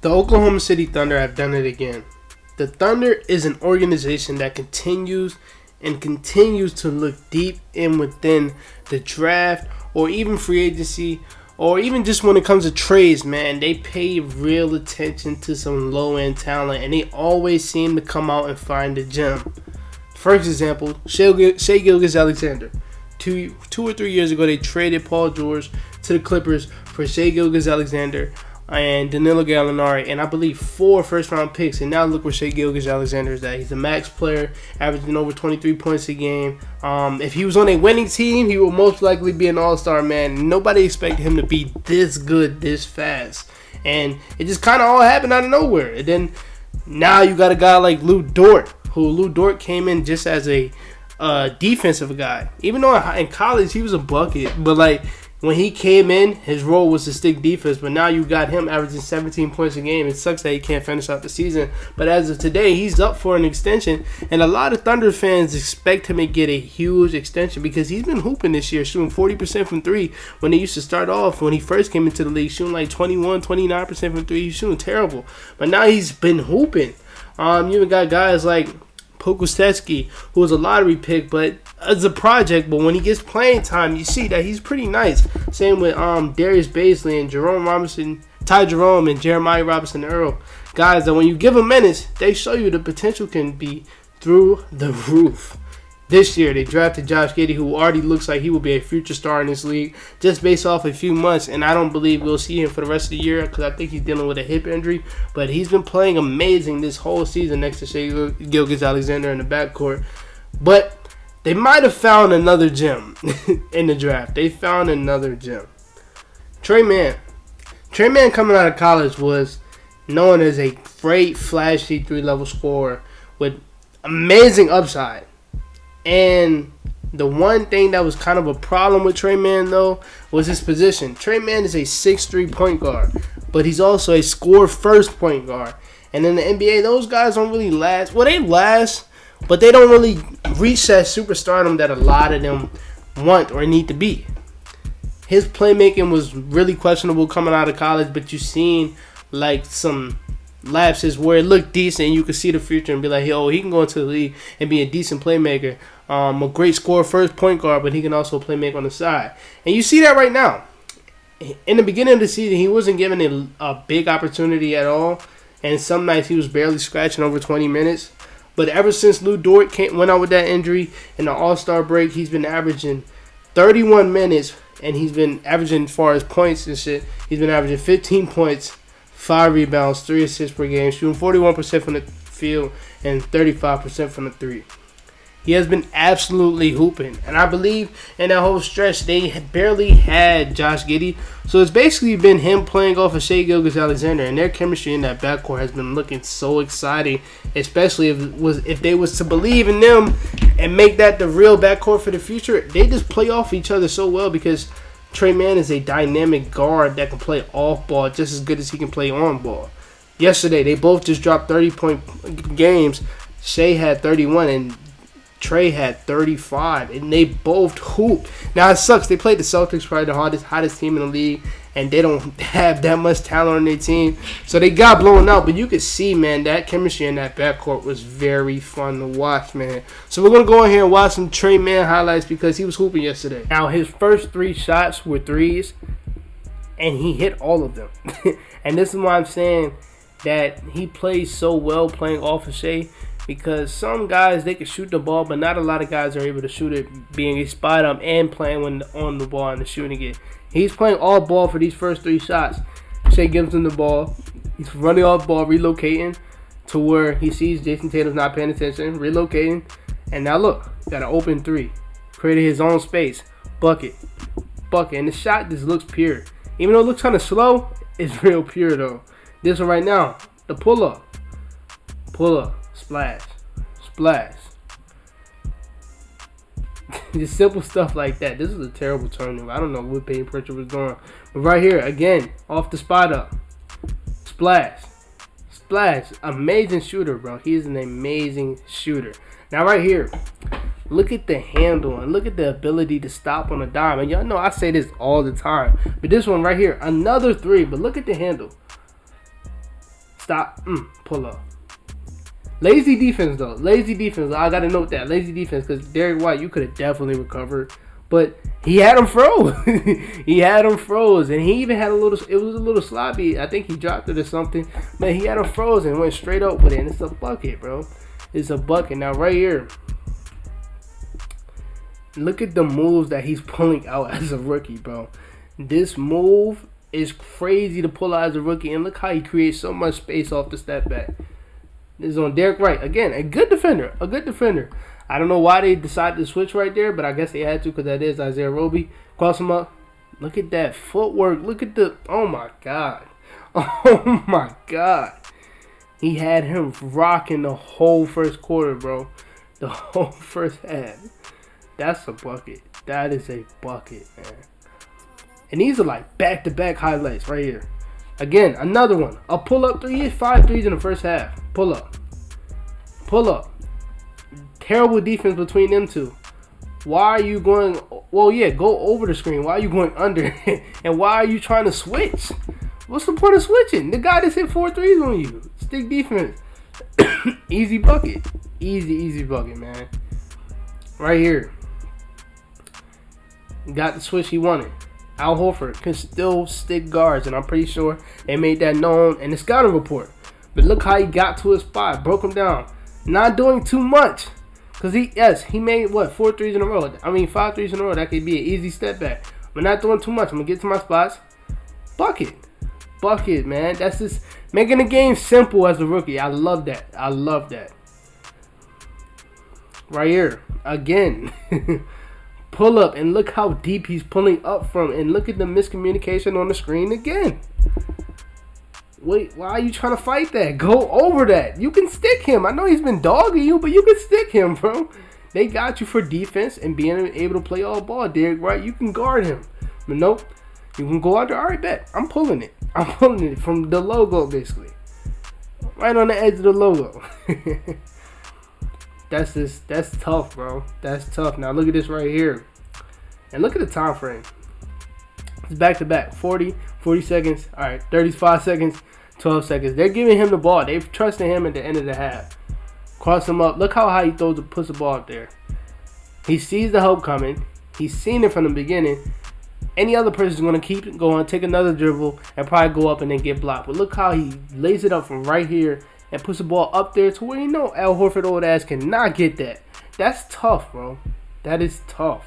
The Oklahoma City Thunder have done it again. The Thunder is an organization that continues to look deep in within the draft or even free agency or even just when it comes to trades, man. They pay real attention to some low-end talent, and they always seem to come out and find a gem. First example, Shai Gilgeous-Alexander. Two or 3 years ago, they traded Paul George to the Clippers for Shai Gilgeous-Alexander and Danilo Gallinari, and I believe 4 first-round picks. And now look where Shai Gilgeous-Alexander is at. He's a max player, averaging over 23 points a game. If he was on a winning team, he would most likely be an all-star, man. Nobody expected him to be this good, this fast. And it just kind of all happened out of nowhere. And then now you got a guy like Dort, who Lu Dort came in just as a defensive guy. Even though in college he was a bucket, but like when he came in, his role was to stick defense. But now you got him averaging 17 points a game. It sucks that he can't finish out the season. But as of today, he's up for an extension. And a lot of Thunder fans expect him to get a huge extension because he's been hooping this year, shooting 40% from 3 when he used to start off. When he first came into the league, shooting like 21, 29% from 3. He's shooting terrible. But now he's been hooping. You even got guys like Pokusevski, who was a lottery pick, but as a project. But when he gets playing time, you see that he's pretty nice. Same with Darius Bazley and Jerome Robinson, Ty Jerome and Jeremiah Robinson Earl. Guys that when you give them minutes, they show you the potential can be through the roof. This year, they drafted Josh Getty, who already looks like he will be a future star in this league, just based off a few months. And I don't believe we'll see him for the rest of the year because I think he's dealing with a hip injury. But he's been playing amazing this whole season next to Shai Gilgeous-Alexander in the backcourt. But they might have found another gem in the draft. They found another gem. Trey Man. Trey Man coming out of college was known as a great, flashy 3-level scorer with amazing upside. And the one thing that was kind of a problem with Trey Man, though, was his position. Trey Man is a 6'3" point guard, but he's also a score-first point guard. And in the NBA, those guys don't really last. Well, they last, but they don't really reach that superstardom that a lot of them want or need to be. His playmaking was really questionable coming out of college, but you've seen like some lapses where it looked decent and you could see the future and be like, yo, he can go into the league and be a decent playmaker. A great scorer first point guard, but he can also play make on the side. And you see that right now. In the beginning of the season, he wasn't given a big opportunity at all. And some nights he was barely scratching over 20 minutes. But ever since Lu Dort went out with that injury in the All-Star break, he's been averaging 31 minutes. And he's been averaging, as far as points and shit, he's been averaging 15 points, 5 rebounds, 3 assists per game, shooting 41% from the field and 35% from the 3. He has been absolutely hooping. And I believe in that whole stretch, they barely had Josh Getty. So it's basically been him playing off of Shai Gilgeous-Alexander. And their chemistry in that backcourt has been looking so exciting. Especially if they was to believe in them and make that the real backcourt for the future. They just play off each other so well because Trey Man is a dynamic guard that can play off ball just as good as he can play on ball. Yesterday, they both just dropped 30-point games. Shai had 31 and Trey had 35, and they both hooped. Now, it sucks. They played the Celtics, probably the hottest team in the league, and they don't have that much talent on their team. So they got blown out, but you could see, man, that chemistry in that backcourt was very fun to watch, man. So we're going to go in here and watch some Trey Man highlights because he was hooping yesterday. Now, his first 3 shots were threes, and he hit all of them. And this is why I'm saying that he plays so well playing off of Shai. Because some guys, they can shoot the ball, but not a lot of guys are able to shoot it being a spot up and playing when on the ball and shooting it. He's playing all ball for these first 3 shots. Shai gives him the ball. He's running off ball, relocating to where he sees Jason Tatum's not paying attention, relocating. And now look, got an open 3. Created his own space. Bucket. And the shot just looks pure. Even though it looks kind of slow, it's real pure though. This one right now, the pull-up. Splash. Just simple stuff like that. This is a terrible turnover. I don't know what Peyton Pritchard was doing. But right here, again, off the spot up. Splash. Amazing shooter, bro. He is an amazing shooter. Now right here, look at the handle and look at the ability to stop on a dime. And y'all know I say this all the time. But this one right here, another 3. But look at the handle. Stop. Pull up. Lazy defense, though. Lazy defense. I got to note that. Lazy defense, because Derek White, you could have definitely recovered. But he had him froze. He had him froze. And he even had it was a little sloppy. I think he dropped it or something. But he had him frozen and went straight up with it. And it's a bucket, bro. It's a bucket. Now, right here. Look at the moves that he's pulling out as a rookie, bro. This move is crazy to pull out as a rookie. And look how he creates so much space off the step back. This is on Derek White. Again, a good defender. A good defender. I don't know why they decided to switch right there, but I guess they had to because that is Isaiah Roby. Cross him up. Look at that footwork. Look at the... Oh, my God. Oh, my God. He had him rocking the whole first quarter, bro. The whole first half. That's a bucket. That is a bucket, man. And these are like back-to-back highlights right here. Again, another one. A pull-up three. He hit 5 threes in the first half. Pull-up. Pull-up. Terrible defense between them two. Why are you going... Well, yeah, go over the screen. Why are you going under? And why are you trying to switch? What's the point of switching? The guy just hit 4 threes on you. Stick defense. Easy bucket. Easy bucket, man. Right here. Got the switch he wanted. Al Horford can still stick guards, and I'm pretty sure they made that known in the scouting report. But look how he got to his spot. Broke him down. Not doing too much. Because he made, 4 threes in a row. 5 threes in a row. That could be an easy step back. But not doing too much. I'm going to get to my spots. Bucket. Bucket, man. That's just making the game simple as a rookie. I love that. I love that. Right here. Again. Pull up. And look how deep he's pulling up from. And look at the miscommunication on the screen again. Wait, why are you trying to fight that? Go over that. You can stick him. I know he's been dogging you, but you can stick him, bro. They got you for defense and being able to play all ball, Derek White. You can guard him. But nope. You can go out there. All right, bet. I'm pulling it. I'm pulling it from the logo, basically. Right on the edge of the logo. That's tough, bro. That's tough. Now look at this right here. And look at the time frame. It's back-to-back. 40 seconds. All right, 35 seconds, 12 seconds. They're giving him the ball. They've trusted him at the end of the half. Cross him up. Look how high he puts the ball up there. He sees the help coming. He's seen it from the beginning. Any other person is going to keep it going, take another dribble, and probably go up and then get blocked. But look how he lays it up from right here and puts the ball up there to where Al Horford old ass cannot get that. That's tough, bro. That is tough.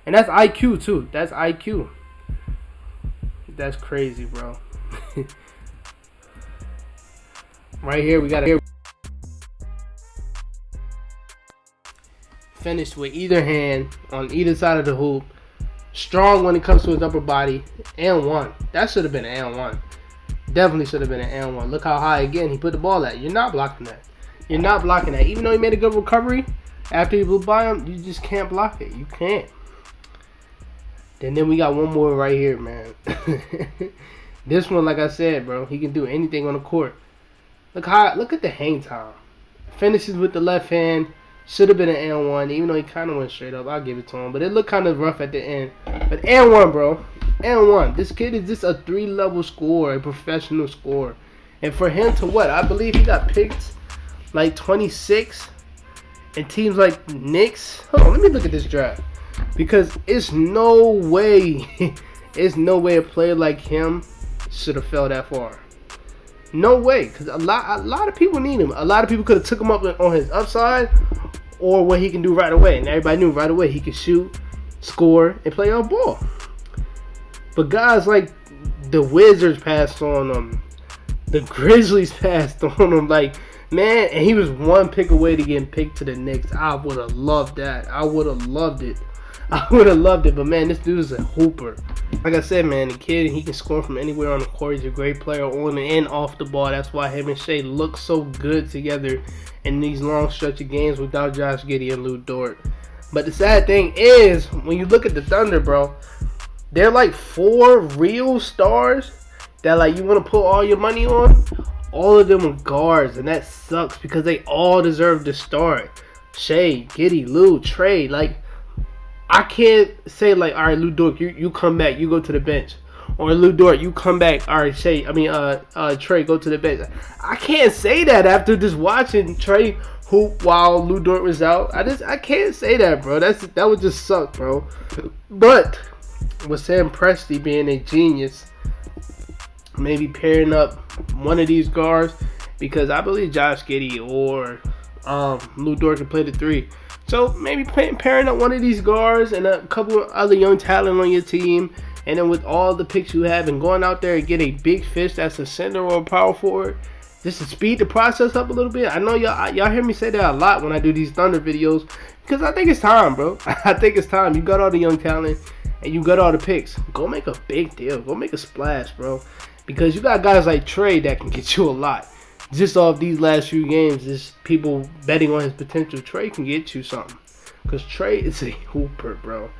And that's IQ, too. That's IQ. That's crazy, bro. Right here, we got to finish with either hand on either side of the hoop. Strong when it comes to his upper body. And one. That should have been an and one. Definitely should have been an and one. Look how high, again, he put the ball at. You're not blocking that. You're not blocking that. Even though he made a good recovery, after he blew by him, you just can't block it. You can't. And then we got one more right here, man. This one, like I said, bro, he can do anything on the court. Look at the hang time. Finishes with the left hand. Should have been an and one, even though he kind of went straight up. I'll give it to him. But it looked kind of rough at the end. But and one, bro. And one. This kid is just a 3-level scorer, a professional scorer. And for him to what? I believe he got picked like 26. And teams like Knicks. Hold on, let me look at this draft. Because it's no way a player like him should have fell that far. No way. Because a lot of people need him. A lot of people could have took him up on his upside or what he can do right away. And everybody knew right away he could shoot, score, and play on ball. But guys like the Wizards passed on him. The Grizzlies passed on him. Like, man, and he was one pick away to getting picked to the Knicks. I would have loved that. I would have loved it. But man, this dude is a hooper. Like I said, man, the kid, he can score from anywhere on the court. He's a great player on and off the ball. That's why him and Shea look so good together in these long stretch of games without Josh Getty and Lou Dort. But the sad thing is, when you look at the Thunder, bro, they're like 4 real stars that like you want to put all your money on. All of them are guards, and that sucks because they all deserve to start. Shea, Getty, Lou, Trey, like, I can't say, like, all right, Lou Dort, you come back, you go to the bench. or Lou Dort, you come back. All right, Trey, go to the bench. I can't say that after just watching Trey hoop while Lou Dort was out. I can't say that, bro. That would just suck, bro. But with Sam Presti being a genius, maybe pairing up one of these guards, because I believe Josh Getty or Lou Dort can play the 3. So maybe pairing up one of these guards and a couple of other young talent on your team, and then with all the picks you have and going out there and get a big fish that's a center or a power forward, just to speed the process up a little bit. I know y'all hear me say that a lot when I do these Thunder videos, because I think it's time, bro. I think it's time. You got all the young talent and you got all the picks. Go make a big deal. Go make a splash, bro. Because you got guys like Trey that can get you a lot. Just off these last few games, just people betting on his potential. Trey can get you something. Because Trey is a hooper, bro.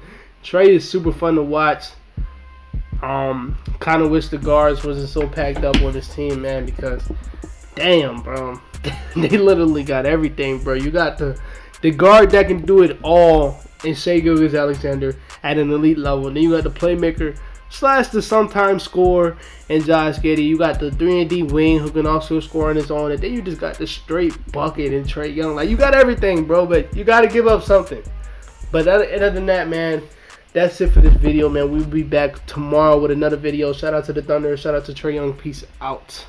Trey is super fun to watch. Kind of wish the guards wasn't so packed up on his team, man, because damn, bro. They literally got everything, bro. You got the guard that can do it all in Gilgeous-Alexander at an elite level. Then you got the playmaker / the sometimes score in Josh Getty. You got the 3-and-D wing who can also score on his own. And then you just got the straight bucket in Trey Young. Like, you got everything, bro, but you got to give up something. But other than that, man, that's it for this video, man. We'll be back tomorrow with another video. Shout out to the Thunder. Shout out to Trey Young. Peace out.